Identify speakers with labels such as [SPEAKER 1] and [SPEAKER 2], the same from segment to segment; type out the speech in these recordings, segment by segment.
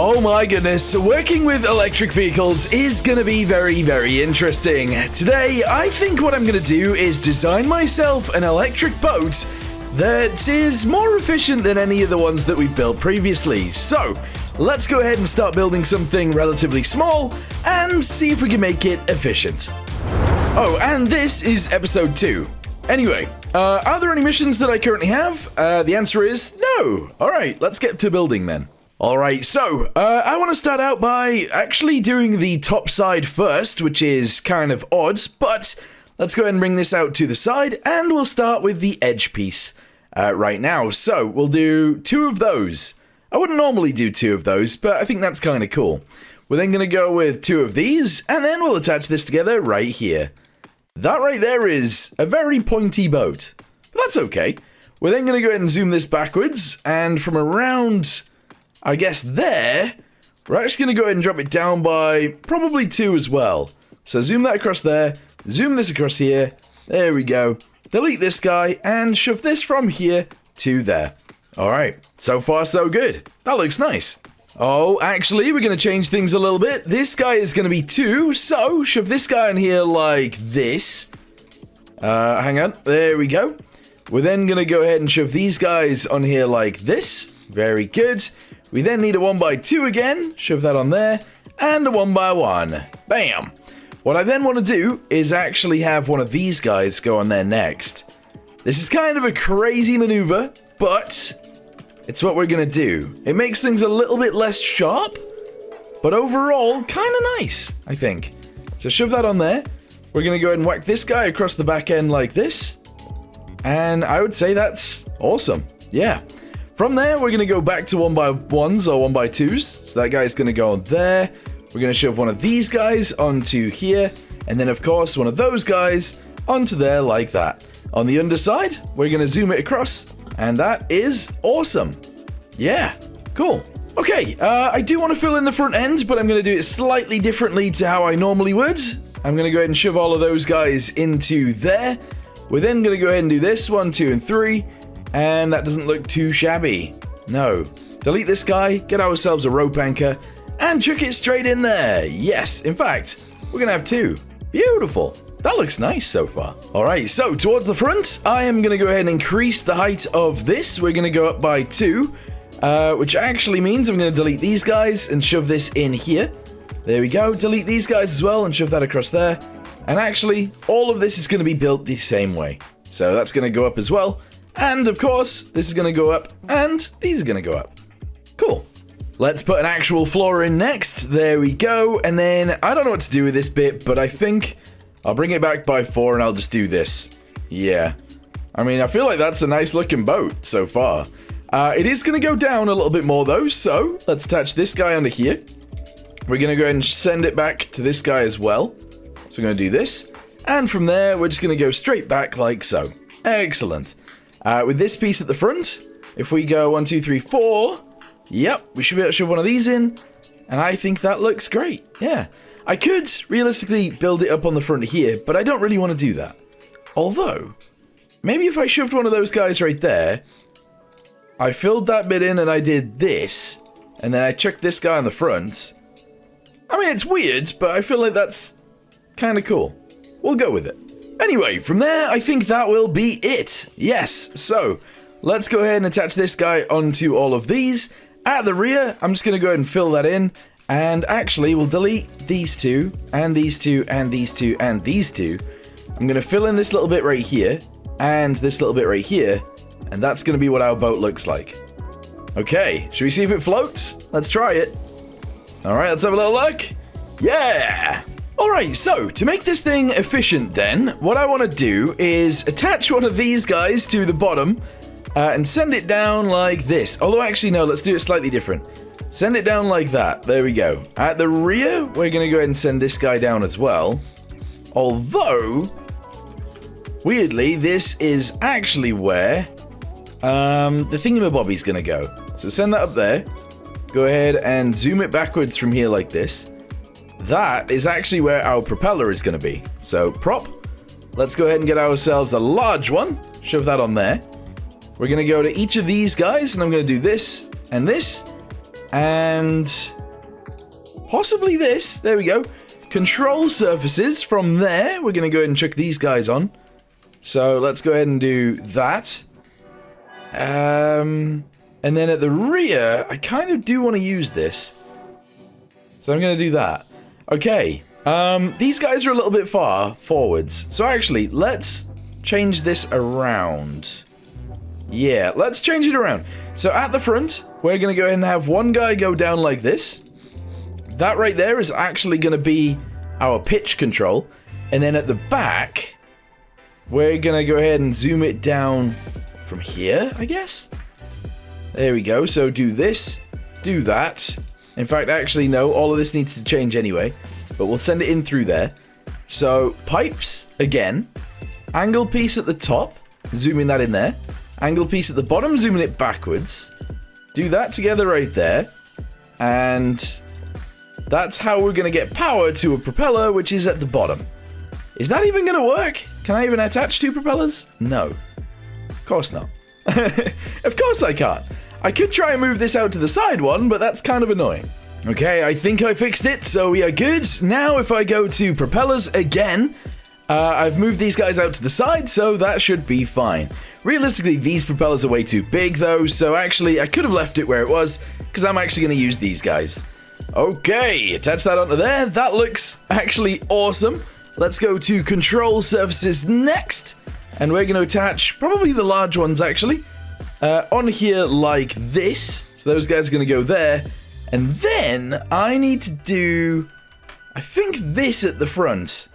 [SPEAKER 1] Oh my goodness, working with electric vehicles is going to be very, very interesting. Today, I think what I'm going to do is design myself an electric boat that is more efficient than any of the ones that we've built previously. So, let's go ahead and start building something relatively small and see if we can make it efficient. Oh, and this is episode 2. Anyway, are there any missions that I currently have? The answer is no. Alright, let's get to building then. Alright, so, I want to start out by actually doing the top side first, which is kind of odd, but let's go ahead and bring this out to the side, and we'll start with the edge piece right now. So, we'll do 2 of those. I wouldn't normally do 2 of those, but I think that's kind of cool. We're then going to go with 2 of these, and then we'll attach this together right here. That right there is a very pointy boat, but that's okay. We're then going to go ahead and zoom this backwards, and from around, I guess there, we're actually going to go ahead and drop it down by probably 2 as well. So zoom that across there, zoom this across here, there we go. Delete this guy, and shove this from here to there. Alright, so far so good. That looks nice. Oh, actually, we're going to change things a little bit. This guy is going to be 2, so shove this guy in here like this. Hang on, there we go. We're then going to go ahead and shove these guys on here like this. Very good. We then need a 1x2 again. Shove that on there. And a 1x1. Bam. What I then want to do is actually have one of these guys go on there next. This is kind of a crazy maneuver, but it's what we're going to do. It makes things a little bit less sharp, but overall, kind of nice, I think. So shove that on there. We're going to go ahead and whack this guy across the back end like this. And I would say that's awesome. Yeah. From there, we're going to go back to 1x1s or 1x2s. So that guy's going to go on there. We're going to shove one of these guys onto here. And then, of course, one of those guys onto there like that. On the underside, we're going to zoom it across. And that is awesome. Yeah, cool. Okay, I do want to fill in the front end, but I'm going to do it slightly differently to how I normally would. I'm going to go ahead and shove all of those guys into there. We're then going to go ahead and do this, 1, 2, and 3. And that doesn't look too shabby. No. Delete this guy, get ourselves a rope anchor, and chuck it straight in there. Yes, in fact, we're going to have 2. Beautiful. That looks nice so far. Alright, so towards the front, I am going to go ahead and increase the height of this. We're going to go up by 2, which actually means I'm going to delete these guys and shove this in here. There we go. Delete these guys as well and shove that across there. And actually, all of this is going to be built the same way. So that's going to go up as well. And of course, this is going to go up, and these are going to go up. Cool. Let's put an actual floor in next. There we go. And then, I don't know what to do with this bit, but I think I'll bring it back by 4 and I'll just do this. Yeah. I mean, I feel like that's a nice looking boat so far. It is going to go down a little bit more though, so let's attach this guy under here. We're going to go ahead and send it back to this guy as well. So we're going to do this. And from there, we're just going to go straight back like so. Excellent. With this piece at the front, if we go 1, 2, 3, 4, yep, we should be able to shove one of these in, and I think that looks great. Yeah, I could realistically build it up on the front here, but I don't really want to do that. Although, maybe if I shoved one of those guys right there, I filled that bit in and I did this, and then I chucked this guy on the front. I mean, it's weird, but I feel like that's kind of cool. We'll go with it. Anyway, from there, I think that will be it. Yes, so let's go ahead and attach this guy onto all of these. At the rear, I'm just going to go ahead and fill that in. And actually, we'll delete these 2, and these 2, and these 2, and these 2. I'm going to fill in this little bit right here, and this little bit right here. And that's going to be what our boat looks like. Okay, should we see if it floats? Let's try it. Alright, let's have a little look. Yeah! Alright, so to make this thing efficient then, what I want to do is attach one of these guys to the bottom and send it down like this. Although actually no, let's do it slightly different. Send it down like that. There we go. At the rear, we're going to go ahead and send this guy down as well. Although, weirdly, this is actually where the thingamabobby's going to go. So send that up there. Go ahead and zoom it backwards from here like this. That is actually where our propeller is going to be. So, prop. Let's go ahead and get ourselves a large one. Shove that on there. We're going to go to each of these guys, and I'm going to do this and this. And possibly this. There we go. Control surfaces. From there, we're going to go ahead and chuck these guys on. So let's go ahead and do that. And then at the rear, I kind of do want to use this. So I'm going to do that. Okay. These guys are a little bit far forwards. So actually, let's change this around. Yeah, let's change it around. So at the front, we're going to go ahead and have one guy go down like this. That right there is actually going to be our pitch control. And then at the back, we're going to go ahead and zoom it down from here, I guess. There we go. So do this, do that. In fact, actually, no, all of this needs to change anyway. But we'll send it in through there. So pipes, again. Angle piece at the top, zooming that in there. Angle piece at the bottom, zooming it backwards. Do that together right there. And that's how we're going to get power to a propeller, which is at the bottom. Is that even going to work? Can I even attach two propellers? No. Of course not. Of course I can't. I could try and move this out to the side one, but that's kind of annoying. Okay, I think I fixed it, so we are good. Now if I go to propellers again, I've moved these guys out to the side, so that should be fine. Realistically, these propellers are way too big though, so actually I could have left it where it was, because I'm actually going to use these guys. Okay, attach that onto there. That looks actually awesome. Let's go to control surfaces next, and we're going to attach probably the large ones actually on here like this. So those guys are going to go there. And then I need to do, I think, this at the front.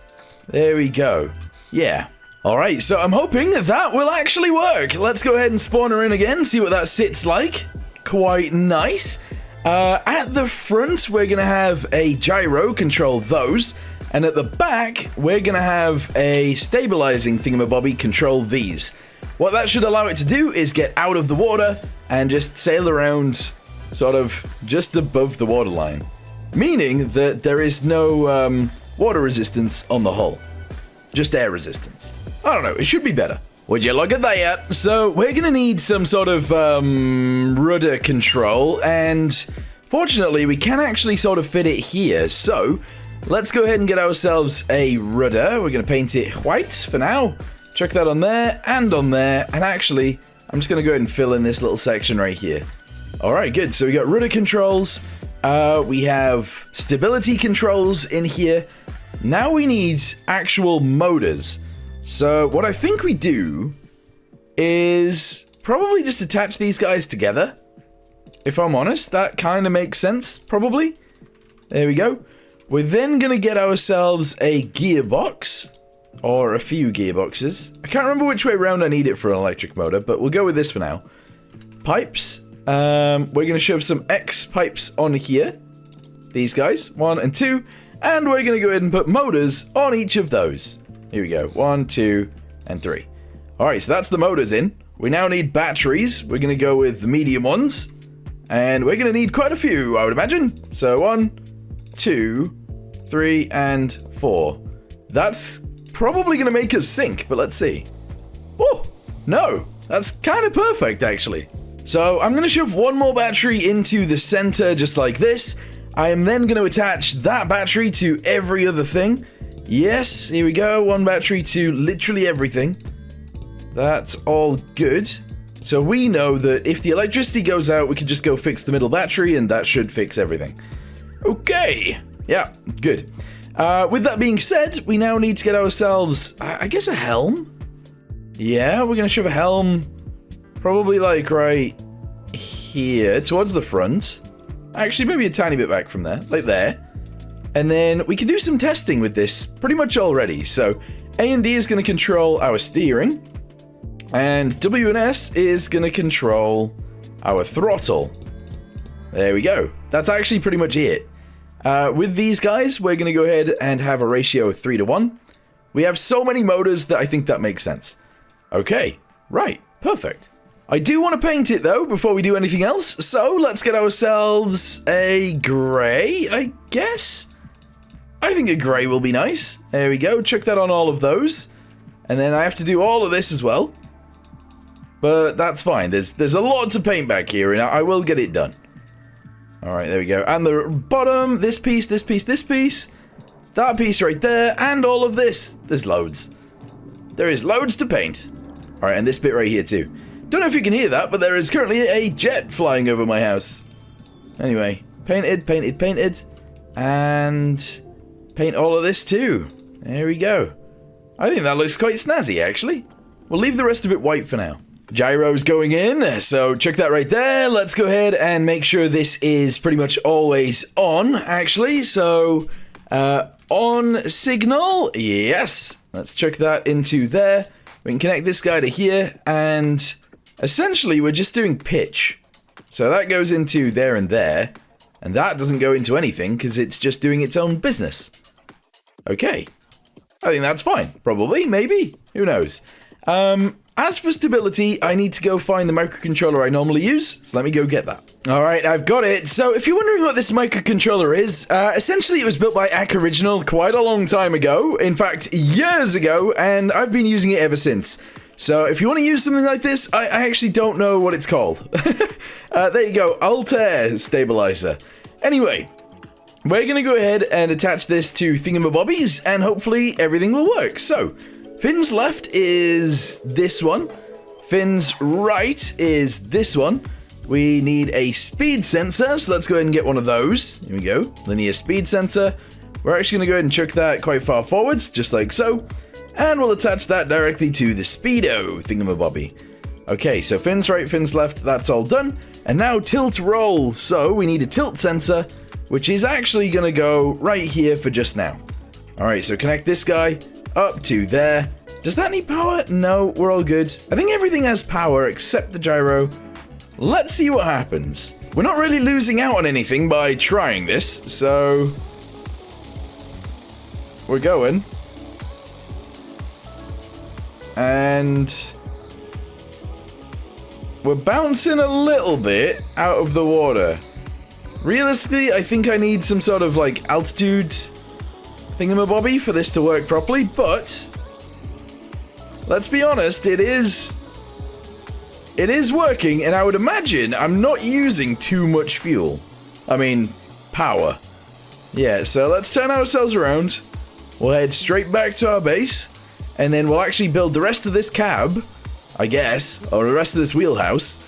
[SPEAKER 1] There we go. Yeah. All right, so I'm hoping that will actually work. Let's go ahead and spawn her in again, see what that sits like. Quite nice. At the front, we're going to have a gyro control those. And at the back, we're going to have a stabilizing thingamabobby control these. What that should allow it to do is get out of the water and just sail around sort of just above the waterline, meaning that there is no water resistance on the hull, just air resistance. I don't know, it should be better. Would you look at that? So we're gonna need some sort of rudder control, and fortunately we can actually sort of fit it here. So let's go ahead and get ourselves a rudder. We're gonna paint it white for now. Chuck that on there, and actually I'm just gonna go ahead and fill in this little section right here. Alright, good. So we got rudder controls, we have stability controls in here. Now we need actual motors. So what I think we do is probably just attach these guys together. If I'm honest, that kind of makes sense, probably. There we go. We're then going to get ourselves a gearbox, or a few gearboxes. I can't remember which way around I need it for an electric motor, but we'll go with this for now. Pipes. We're going to shove some X pipes on here. These guys, 1 and 2. And we're going to go ahead and put motors on each of those. Here we go, 1, 2, and 3. Alright, so that's the motors in. We now need batteries. We're going to go with the medium ones. And we're going to need quite a few, I would imagine. So 1, 2, 3, and 4. That's probably going to make us sink, but let's see. Oh, no, that's kind of perfect, actually. So I'm going to shove one more battery into the center, just like this. I am then going to attach that battery to every other thing. Yes, here we go. One battery to literally everything. That's all good. So we know that if the electricity goes out, we can just go fix the middle battery, and that should fix everything. Okay. Yeah, good. With that being said, we now need to get ourselves, I guess, a helm. Yeah, we're going to shove a helm probably like right here towards the front. Actually, maybe a tiny bit back from there, like there. And then we can do some testing with this pretty much already. So A and D is going to control our steering, and W and S is going to control our throttle. There we go. That's actually pretty much it. With these guys, we're going to go ahead and have a ratio of 3 to 1. We have so many motors that I think that makes sense. Okay, right, perfect. I do want to paint it, though, before we do anything else, so let's get ourselves a grey, I guess? I think a grey will be nice. There we go, chuck that on all of those. And then I have to do all of this as well. But that's fine, there's a lot to paint back here, and I will get it done. All right, there we go. And the bottom, this piece, this piece, this piece, that piece right there, and all of this. There's loads. There is loads to paint. All right, and this bit right here too. Don't know if you can hear that, but there is currently a jet flying over my house. Anyway, painted, painted, painted, and paint all of this too. There we go. I think that looks quite snazzy, actually. We'll leave the rest of it white for now. Gyro's going in, so check that right there. Let's go ahead and make sure this is pretty much always on, actually. So, on signal, yes. Let's check that into there. We can connect this guy to here, and essentially we're just doing pitch. So that goes into there, and that doesn't go into anything because it's just doing its own business. Okay. I think that's fine. Probably, maybe. Who knows? As for stability, I need to go find the microcontroller I normally use, so let me go get that. Alright, I've got it. So if you're wondering what this microcontroller is, essentially it was built by Ac Original quite a long time ago, in fact, years ago, and I've been using it ever since. So if you want to use something like this, I actually don't know what it's called. There you go, Altair Stabilizer. Anyway, we're going to go ahead and attach this to thingamabobbies, and hopefully everything will work. So, Finn's left is this one. Finn's right is this one. We need a speed sensor, so let's go ahead and get one of those. Here we go, linear speed sensor. We're actually going to go ahead and chuck that quite far forwards, just like so. And we'll attach that directly to the speedo thingamabobby. Okay, so Finn's right, Finn's left, that's all done. And now tilt roll. So we need a tilt sensor, which is actually going to go right here for just now. Alright, so connect this guy up to there. Does that need power? No, we're all good. I think everything has power except the gyro. Let's see what happens. We're not really losing out on anything by trying this, so we're going. And we're bouncing a little bit out of the water. Realistically, I think I need some sort of like altitude thingamabobby for this to work properly, but let's be honest, it is working, and I would imagine I'm not using too much fuel. I mean, power. Yeah, so let's turn ourselves around. We'll head straight back to our base, and then we'll actually build the rest of this cab, I guess, or the rest of this wheelhouse,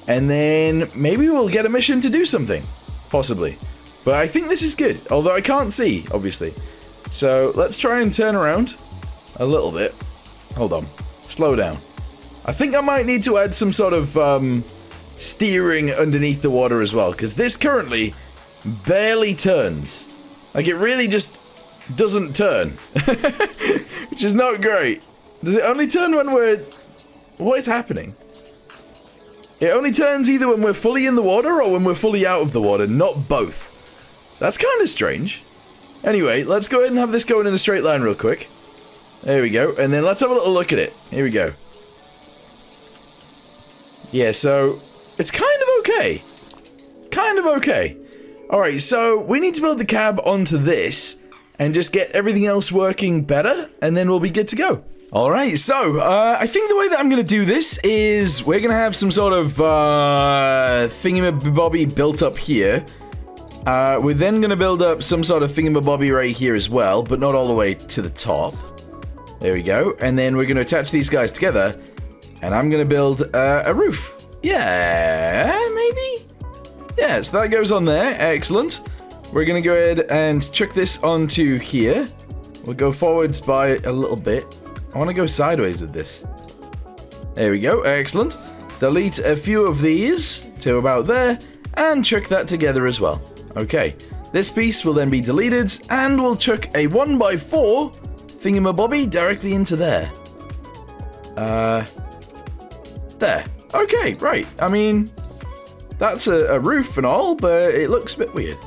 [SPEAKER 1] and then maybe we'll get a mission to do something. Possibly. But I think this is good, although I can't see, obviously. So let's try and turn around a little bit. Hold on. Slow down. I think I might need to add some sort of steering underneath the water as well, because this currently barely turns. Like, it really just doesn't turn. Which is not great. Does it only turn when we're... What is happening? It only turns either when we're fully in the water or when we're fully out of the water, not both. That's kind of strange. Anyway, let's go ahead and have this going in a straight line real quick. There we go, and then let's have a little look at it. Here we go. Yeah, so it's kind of okay. Kind of okay. Alright, so we need to build the cab onto this and just get everything else working better, and then we'll be good to go. Alright, so, I think the way that I'm going to do this is we're going to have some sort of thingamabobby built up here. We're then going to build up some sort of thingamabobby right here as well, but not all the way to the top. There we go. And then we're going to attach these guys together, and I'm going to build a roof. Yeah, maybe? Yeah, so that goes on there. Excellent. We're going to go ahead and chuck this onto here. We'll go forwards by a little bit. I want to go sideways with this. There we go. Excellent. Delete a few of these to about there, and chuck that together as well. Okay. This piece will then be deleted, and we'll chuck a 1x4 thingamabobby directly into there. There. Okay, right. I mean, that's a roof and all, but it looks a bit weird.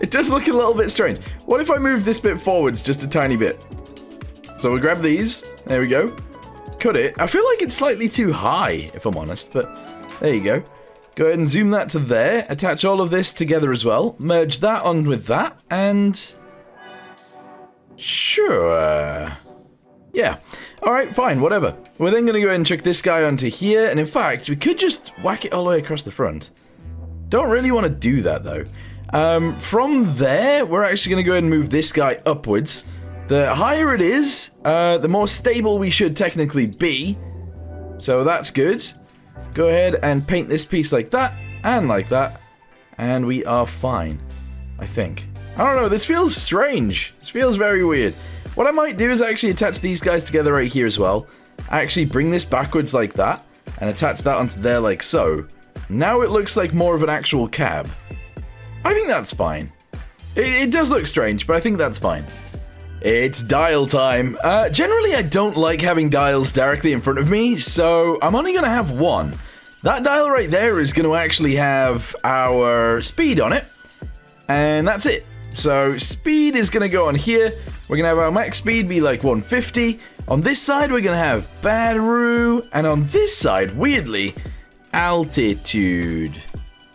[SPEAKER 1] It does look a little bit strange. What if I move this bit forwards just a tiny bit? So we'll grab these. There we go. Cut it. I feel like it's slightly too high, if I'm honest, but there you go. Go ahead and zoom that to there. Attach all of this together as well. Merge that on with that, and... Sure. Yeah. Alright, fine, whatever. We're then going to go ahead and chuck this guy onto here, and in fact, we could just whack it all the way across the front. Don't really want to do that, though. From there, we're actually going to go ahead and move this guy upwards. The higher it is, the more stable we should technically be. So that's good. Go ahead and paint this piece like that, and like that. And we are fine, I think. I don't know, this feels strange. This feels very weird. What I might do is actually attach these guys together right here as well. Actually bring this backwards like that, and attach that onto there like so. Now it looks like more of an actual cab. I think that's fine. It does look strange, but I think that's fine. It's dial time. Generally, I don't like having dials directly in front of me, so I'm only going to have one. That dial right there is going to actually have our speed on it, and that's it. So speed is going to go on here. We're going to have our max speed be like 150. On this side, we're going to have battery, and on this side, weirdly, altitude.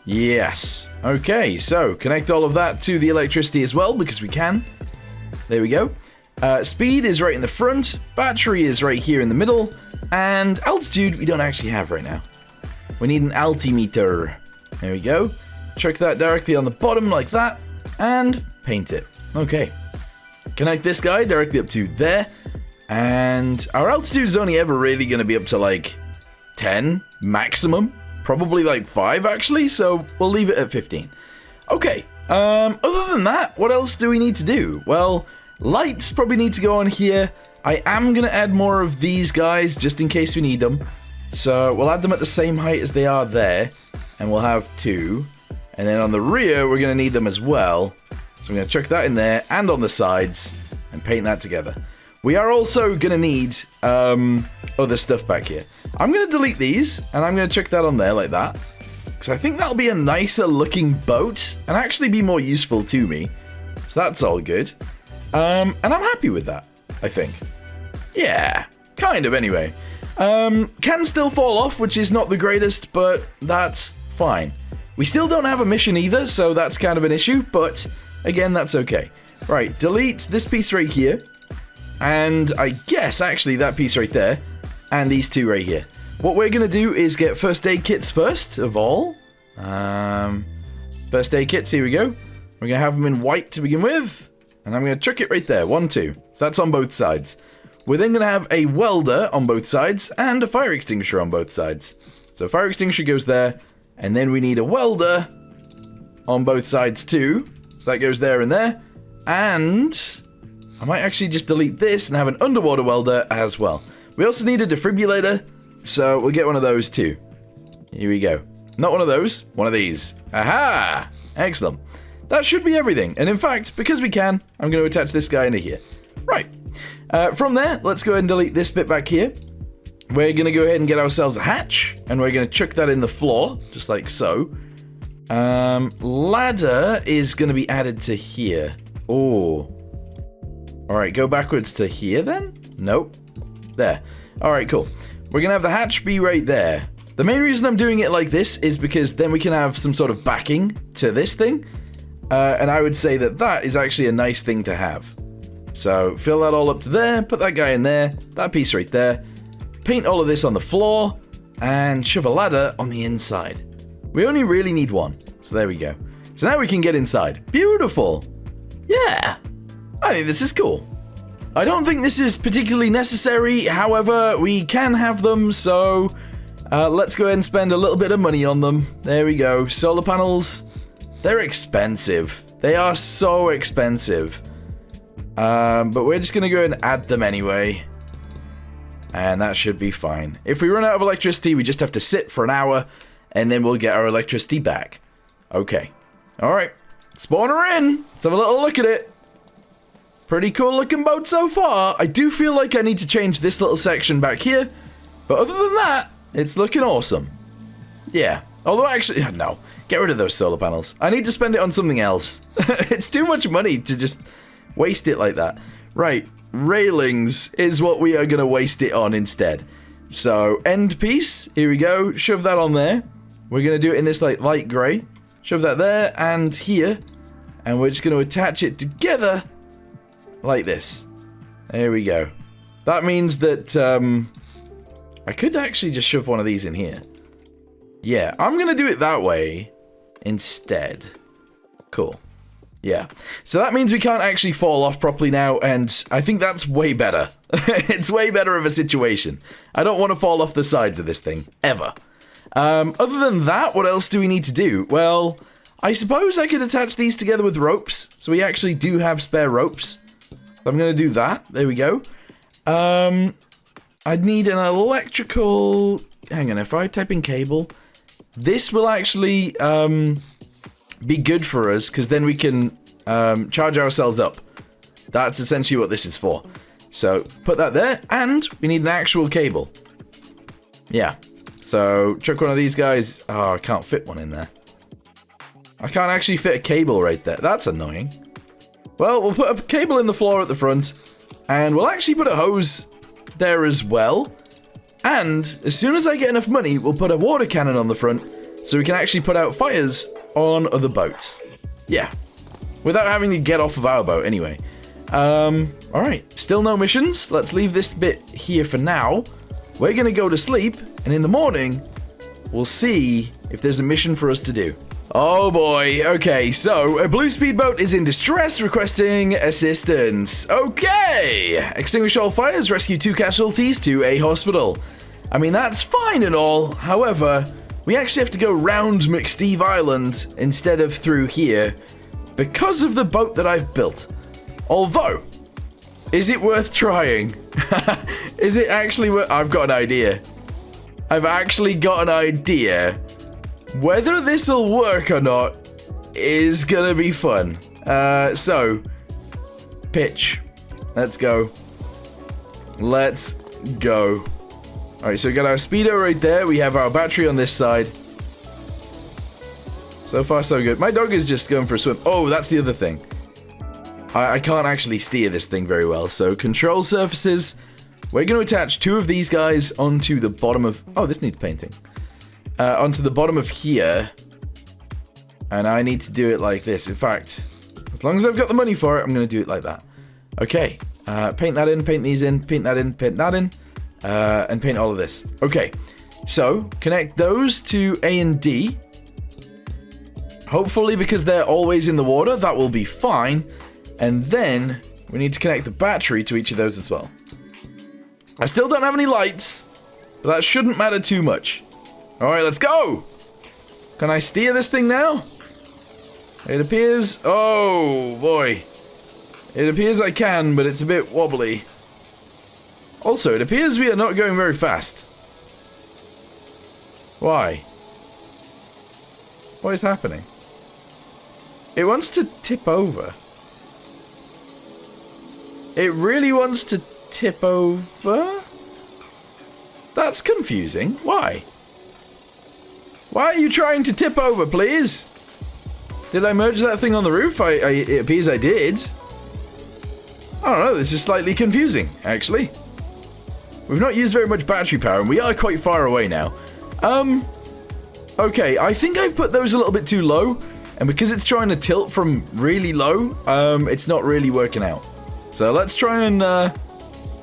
[SPEAKER 1] Yes. Okay, so connect all of that to the electricity as well, because we can. There we go. Speed is right in the front, battery is right here in the middle, and altitude we don't actually have right now. We need an altimeter. There we go. Chuck that directly on the bottom like that, and paint it. Okay. Connect this guy directly up to there, and our altitude is only ever really going to be up to like 10 maximum. Probably like 5 actually, so we'll leave it at 15. Okay, other than that, what else do we need to do? Well, lights probably need to go on here. I am going to add more of these guys just in case we need them. So we'll add them at the same height as they are there, and we'll have 2. And then on the rear, we're going to need them as well. So I'm going to chuck that in there and on the sides and paint that together. We are also going to need other stuff back here. I'm going to delete these, and I'm going to chuck that on there like that. Because I think that'll be a nicer looking boat, and actually be more useful to me. So that's all good. And I'm happy with that, I think. Yeah, kind of anyway. Can still fall off, which is not the greatest, but that's fine. We still don't have a mission either, so that's kind of an issue, but again, that's okay. Right, delete this piece right here. And I guess, actually, that piece right there, and these two right here. What we're going to do is get first aid kits first of all. First aid kits, here we go. We're going to have them in white to begin with. And I'm going to chuck it right there, 1, 2. So that's on both sides. We're then going to have a welder on both sides, and a fire extinguisher on both sides. So fire extinguisher goes there, and then we need a welder on both sides too. So that goes there and there. And I might actually just delete this and have an underwater welder as well. We also need a defibrillator, so we'll get one of those too. Here we go. Not one of those, one of these. Aha! Excellent. That should be everything. And in fact, because we can, I'm going to attach this guy into here. Right. From there, let's go ahead and delete this bit back here. We're going to go ahead and get ourselves a hatch, and we're going to chuck that in the floor, just like so. Ladder is going to be added to here. Oh. Alright, go backwards to here then? Nope. There. Alright, cool. We're going to have the hatch be right there. The main reason I'm doing it like this is because then we can have some sort of backing to this thing. And I would say that that is actually a nice thing to have. So, fill that all up to there, put that guy in there, that piece right there. Paint all of this on the floor, and shove a ladder on the inside. We only really need one. So there we go. So now we can get inside. Beautiful. Yeah. I think this is cool. I don't think this is particularly necessary, however, we can have them, so let's go ahead and spend a little bit of money on them. There we go. Solar panels, they're expensive. They are so expensive. But we're just going to go ahead and add them anyway. And that should be fine. If we run out of electricity, we just have to sit for an hour, and then we'll get our electricity back. Okay. Alright. Spawner in. Let's have a little look at it. Pretty cool looking boat so far. I do feel like I need to change this little section back here. But other than that, it's looking awesome. Yeah. Although actually, no. Get rid of those solar panels. I need to spend it on something else. It's too much money to just waste it like that. Right. Railings is what we are going to waste it on instead. So, end piece. Here we go. Shove that on there. We're going to do it in this like light grey. Shove that there and here. And we're just going to attach it together like this. There we go. That means that I could actually just shove one of these in here. Yeah, I'm going to do it that way. instead. Cool. Yeah. So that means we can't actually fall off properly now, and I think that's way better. It's way better of a situation. I don't want to fall off the sides of this thing, ever. Other than that, what else do we need to do? Well, I suppose I could attach these together with ropes, so we actually do have spare ropes. I'm going to do that. There we go. I'd need an electrical... Hang on, if I type in cable, this will actually be good for us, because then we can charge ourselves up. That's essentially what this is for. So, put that there, and we need an actual cable. Yeah. So, chuck one of these guys. Oh, I can't fit one in there. I can't actually fit a cable right there. That's annoying. Well, we'll put a cable in the floor at the front, and we'll actually put a hose there as well. And as soon as I get enough money, we'll put a water cannon on the front, so we can actually put out fires on other boats. Yeah. Without having to get off of our boat, anyway. Alright. Still no missions. Let's leave this bit here for now. We're gonna go to sleep, and in the morning, we'll see if there's a mission for us to do. Oh boy, okay, so a blue speedboat is in distress, requesting assistance. Okay! Extinguish all fires, rescue 2 casualties to a hospital. I mean, that's fine and all, however, we actually have to go round McSteve Island instead of through here because of the boat that I've built. Although, is it worth trying? Is it actually worth... I've got an idea. I've actually got an idea. Whether this'll work or not is gonna be fun. So, pitch. Let's go. Let's go. Alright, so we got our speedo right there. We have our battery on this side. So far, so good. My dog is just going for a swim. Oh, that's the other thing. I can't actually steer this thing very well. So, control surfaces. We're going to attach 2 of these guys onto the bottom of... Oh, this needs painting. Onto the bottom of here. And I need to do it like this. In fact, as long as I've got the money for it, I'm going to do it like that. Okay. Paint that in, paint these in, paint that in, paint that in. And paint all of this. Okay. So, connect those to A and D. Hopefully, because they're always in the water, that will be fine. And then, we need to connect the battery to each of those as well. I still don't have any lights, but that shouldn't matter too much. Alright, let's go! Can I steer this thing now? It appears... Oh, boy. It appears I can, but it's a bit wobbly. Also, it appears we are not going very fast. Why? What is happening? It wants to tip over. It really wants to tip over? That's confusing. Why? Why are you trying to tip over, please? Did I merge that thing on the roof? It appears I did. I don't know, this is slightly confusing, actually. We've not used very much battery power, and we are quite far away now. Okay, I think I've put those a little bit too low, and because it's trying to tilt from really low, it's not really working out. So let's try and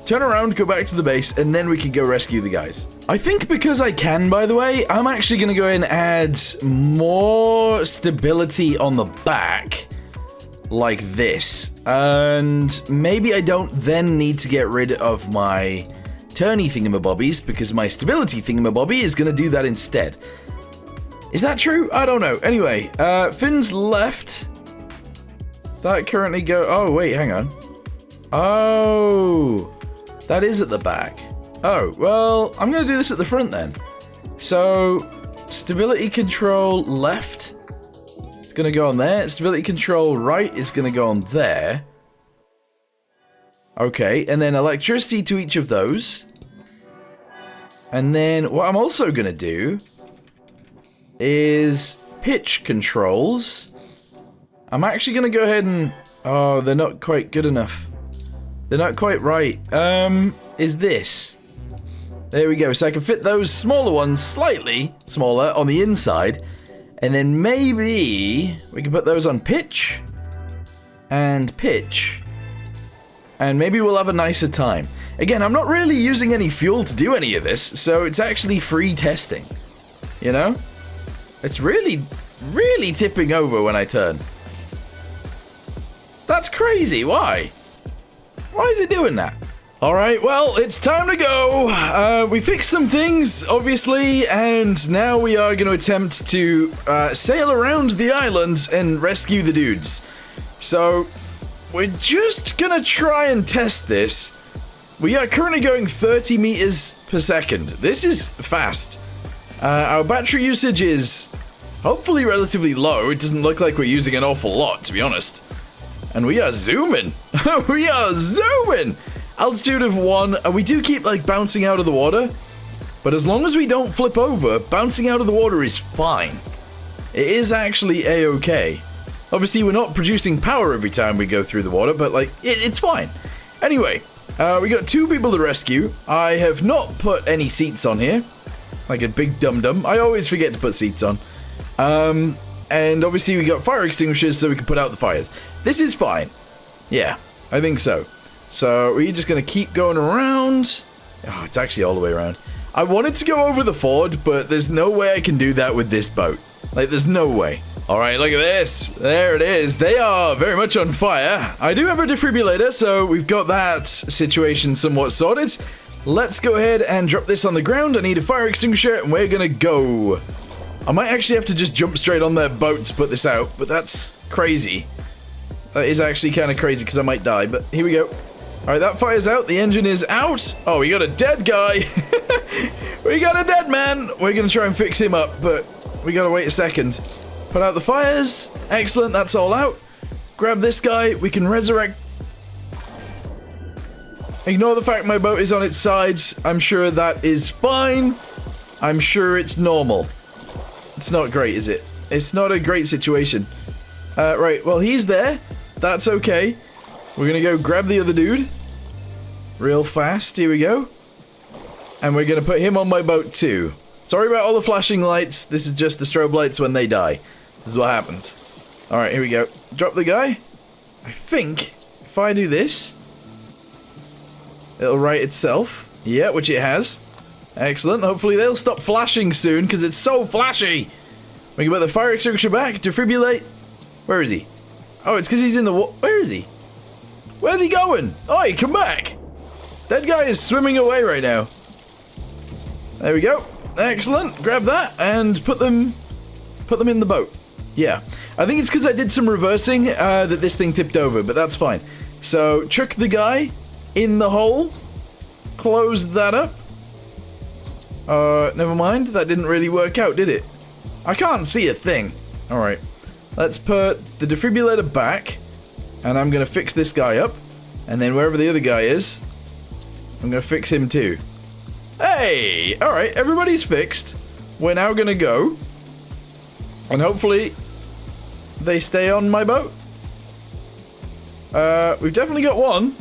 [SPEAKER 1] turn around, go back to the base, and then we can go rescue the guys. I think because I can, by the way, I'm actually going to go ahead and add more stability on the back, like this. And maybe I don't then need to get rid of my turny thingamabobbies, because my stability thingamabobby is going to do that instead. Is that true? I don't know. Anyway, fins left. That currently go... Oh, wait, hang on. Oh, that is at the back. Oh, well, I'm going to do this at the front then. So, stability control left. It's going to go on there. Stability control right is going to go on there. Okay, and then electricity to each of those. And then what I'm also going to do is pitch controls. I'm actually going to go ahead and... Oh, they're not quite good enough. They're not quite right. Is this? There we go. So I can fit those smaller ones, slightly smaller, on the inside. And then maybe we can put those on pitch. And pitch. And maybe we'll have a nicer time. Again, I'm not really using any fuel to do any of this, so it's actually free testing. You know? It's really really tipping over when I turn. That's crazy. Why? Why is it doing that? Alright, well, it's time to go. We fixed some things, obviously, and now we are going to attempt to sail around the island and rescue the dudes. So, we're just going to try and test this. We are currently going 30 meters per second. This is fast. Our battery usage is hopefully relatively low. It doesn't look like we're using an awful lot, to be honest. And we are zooming. We are zooming! Altitude of 1, and we do keep, like, bouncing out of the water. But as long as we don't flip over, bouncing out of the water is fine. It is actually a-okay. Obviously, we're not producing power every time we go through the water, but, like, it's fine. Anyway, we got 2 people to rescue. I have not put any seats on here. Like a big dum-dum. I always forget to put seats on. And obviously we got fire extinguishers so we can put out the fires. This is fine. Yeah, I think so. So we're just going to keep going around. Oh, it's actually all the way around. I wanted to go over the ford, but there's no way I can do that with this boat. Like, there's no way. Alright, look at this. There it is. They are very much on fire. I do have a defibrillator, so we've got that situation somewhat sorted. Let's go ahead and drop this on the ground. I need a fire extinguisher, and we're going to go. I might actually have to just jump straight on their boat to put this out, but that's crazy. That is actually kind of crazy because I might die, but here we go. Alright, that fire's out. The engine is out. Oh, we got a dead guy. We got a dead man. We're going to try and fix him up, but we got to wait a second. Put out the fires. Excellent, that's all out. Grab this guy. We can resurrect. Ignore the fact my boat is on its sides. I'm sure that is fine. I'm sure it's normal. It's not great, is it? It's not a great situation. Right, well, he's there. That's okay. We're gonna go grab the other dude. Real fast, here we go. And we're gonna put him on my boat too. Sorry about all the flashing lights. This is just the strobe lights when they die. This is what happens. Alright, here we go. Drop the guy. I think if I do this, it'll right itself. Yeah, which it has. Excellent. Hopefully they'll stop flashing soon because it's so flashy. We can put the fire extinguisher back. Defibrillate. Where is he? Oh, it's because he's in the water. Where is he? Where's he going? Oi, come back. That guy is swimming away right now. There we go. Excellent. Grab that and put them in the boat. Yeah. I think it's because I did some reversing that this thing tipped over, but that's fine. So, chuck the guy in the hole. Close that up. Never mind. That didn't really work out, did it? I can't see a thing. Alright. Let's put the defibrillator back. And I'm going to fix this guy up. And then wherever the other guy is, I'm going to fix him too. Hey! Alright, everybody's fixed. We're now going to go. And hopefully they stay on my boat. We've definitely got one.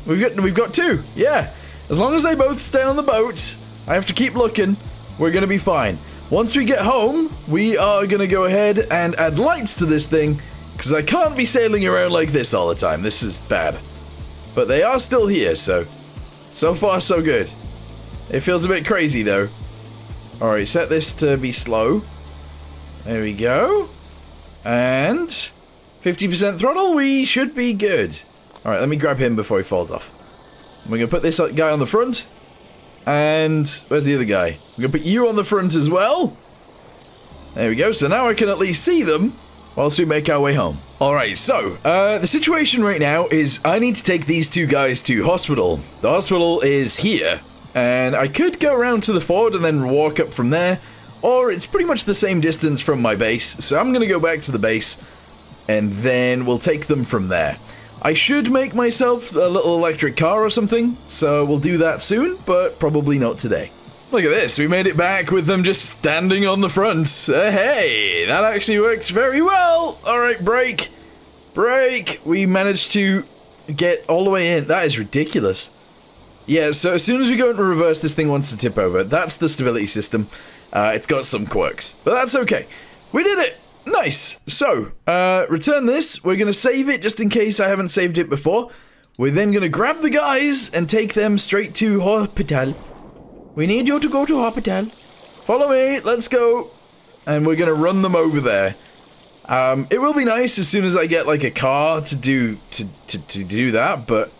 [SPEAKER 1] We've got 2. Yeah. As long as they both stay on the boat, I have to keep looking, we're going to be fine. Once we get home, we are going to go ahead and add lights to this thing, because I can't be sailing around like this all the time. This is bad. But they are still here, so far so good. It feels a bit crazy though. Alright, set this to be slow. There we go. And 50% throttle, we should be good. Alright, let me grab him before he falls off. We're going to put this guy on the front. And where's the other guy? We're going to put you on the front as well. There we go. So now I can at least see them whilst we make our way home. Alright, so the situation right now is I need to take these 2 guys to hospital. The hospital is here. And I could go around to the ford and then walk up from there. Or it's pretty much the same distance from my base. So I'm going to go back to the base. And then we'll take them from there. I should make myself a little electric car or something, so we'll do that soon, but probably not today. Look at this, we made it back with them just standing on the front. Hey, that actually works very well. Alright, brake. Brake. We managed to get all the way in. That is ridiculous. Yeah, so as soon as we go into reverse, this thing wants to tip over. That's the stability system. It's got some quirks, but that's okay. We did it. Nice. So, return this. We're going to save it just in case I haven't saved it before. We're then going to grab the guys and take them straight to hospital. We need you to go to hospital. Follow me. Let's go. and we're gonna run them over there. It will be nice as soon as I get like a car to do that, but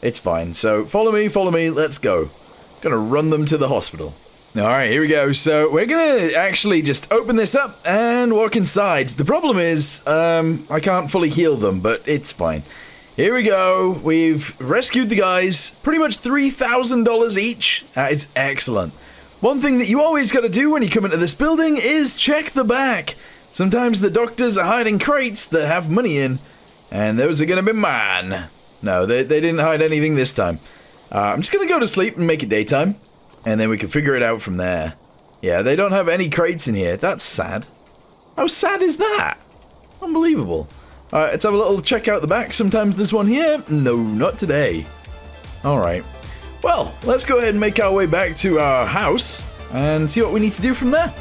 [SPEAKER 1] it's fine. So follow me, let's go. Gonna run them to the hospital. Alright, here we go. So we're gonna actually just open this up and walk inside. The problem is, I can't fully heal them, but it's fine. Here we go. We've rescued the guys. Pretty much $3,000 each. That is excellent. One thing that you always gotta do when you come into this building is check the back. Sometimes the doctors are hiding crates that have money in, and those are gonna be mine. No, they didn't hide anything this time. I'm just gonna go to sleep and make it daytime, and then we can figure it out from there. Yeah, they don't have any crates in here. That's sad. How sad is that? Unbelievable. Alright, let's have a little check out the back. Sometimes there's one here. No, not today. Alright. Well, let's go ahead and make our way back to our house and see what we need to do from there.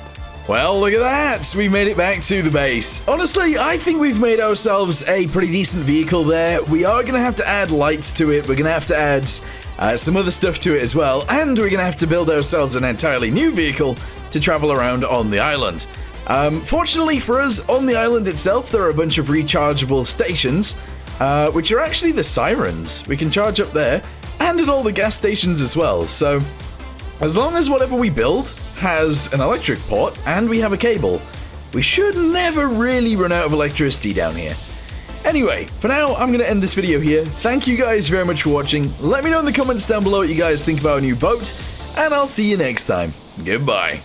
[SPEAKER 1] Well, look at that! We made it back to the base. Honestly, I think we've made ourselves a pretty decent vehicle there. We are going to have to add lights to it. We're going to have to add some other stuff to it as well. And we're going to have to build ourselves an entirely new vehicle to travel around on the island. Fortunately for us, on the island itself, there are a bunch of rechargeable stations, which are actually the sirens. We can charge up there, and at all the gas stations as well. So, as long as whatever we build has an electric port and we have a cable, we should never really run out of electricity down here. Anyway, for now, I'm going to end this video here. Thank you guys very much for watching. Let me know in the comments down below what you guys think about our new boat, and I'll see you next time. Goodbye.